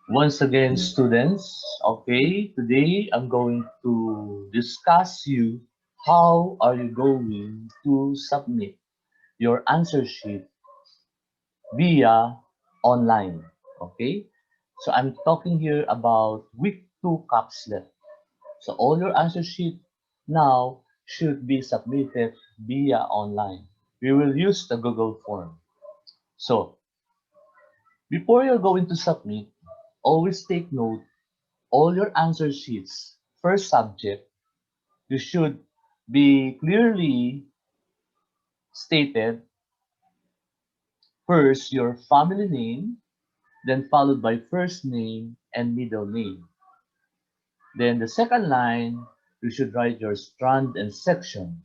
Once again, students, okay, today I'm going to discuss you how are you going to submit your answer sheet via online, okay? So I'm talking here about week 2 CapsLet. So all your answer sheet now should be submitted via online. We will use the Google form. So before you're going to submit, always take note all your answer sheets, first subject, you should be clearly stated first your family name, then followed by first name and middle name. Then the second line, you should write your strand and section.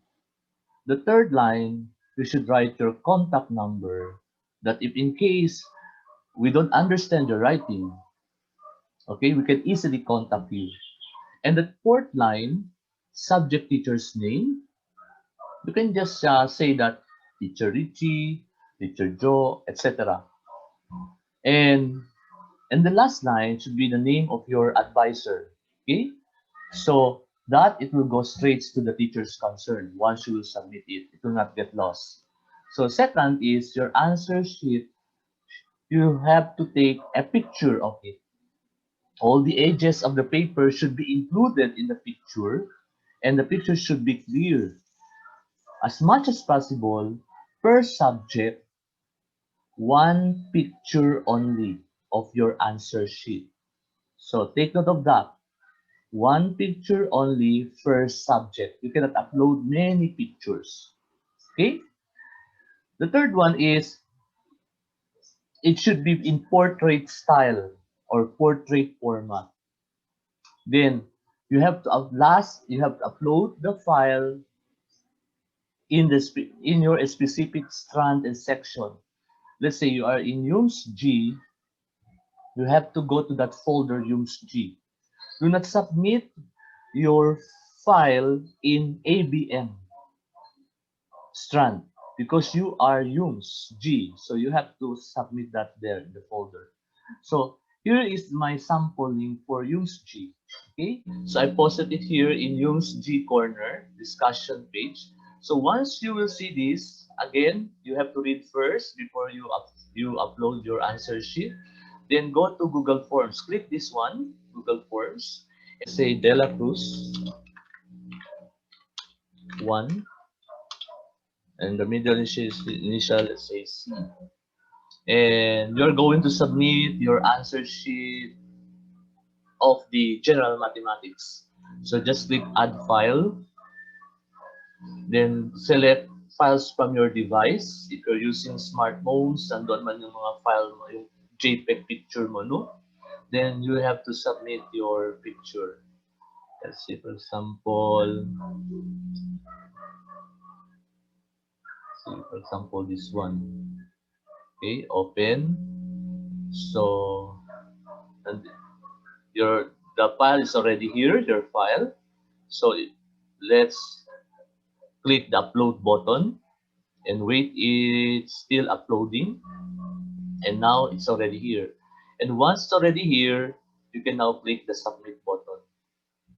The third line, you should write your contact number that if in case we don't understand your writing, okay, we can easily contact you. And the fourth line, subject teacher's name, you can just say that teacher Richie, teacher Joe, etc. And the last line should be the name of your advisor. Okay? So that it will go straight to the teacher's concern once you will submit it. It will not get lost. So second is your answer sheet. You have to take a picture of it. All the edges of the paper should be included in the picture and the picture should be clear. As much as possible, per subject, one picture only of your answer sheet. So take note of that. One picture only per subject. You cannot upload many pictures. Okay? The third one is it should be in portrait style or portrait format. Then you have to you have to upload the file in your specific strand and section. Let's say you are in UMS G, you have to go to that folder UMS G. Do not submit your file in ABM strand because you are UMS G. So you have to submit that there in the folder. So here is my sample link for UMS G. Okay, so I posted it here in UMS G corner discussion page. So once you will see this, again, you have to read first before you upload your answer sheet. Then go to Google Forms. Click this one, Google Forms, and say Dela Cruz 1, and the middle initial, let's say C. And you're going to submit your answer sheet of the general mathematics. So just click add file, then select files from your device. If you're using smartphones, nandun man yung mga file mo, yung JPEG picture mo, no? Then you have to submit your picture. Let's see, for example, this one. Okay, open. So, and the file is already here, your file. So let's click the upload button and wait, it's still uploading. And now it's already here. And once it's already here, you can now click the submit button.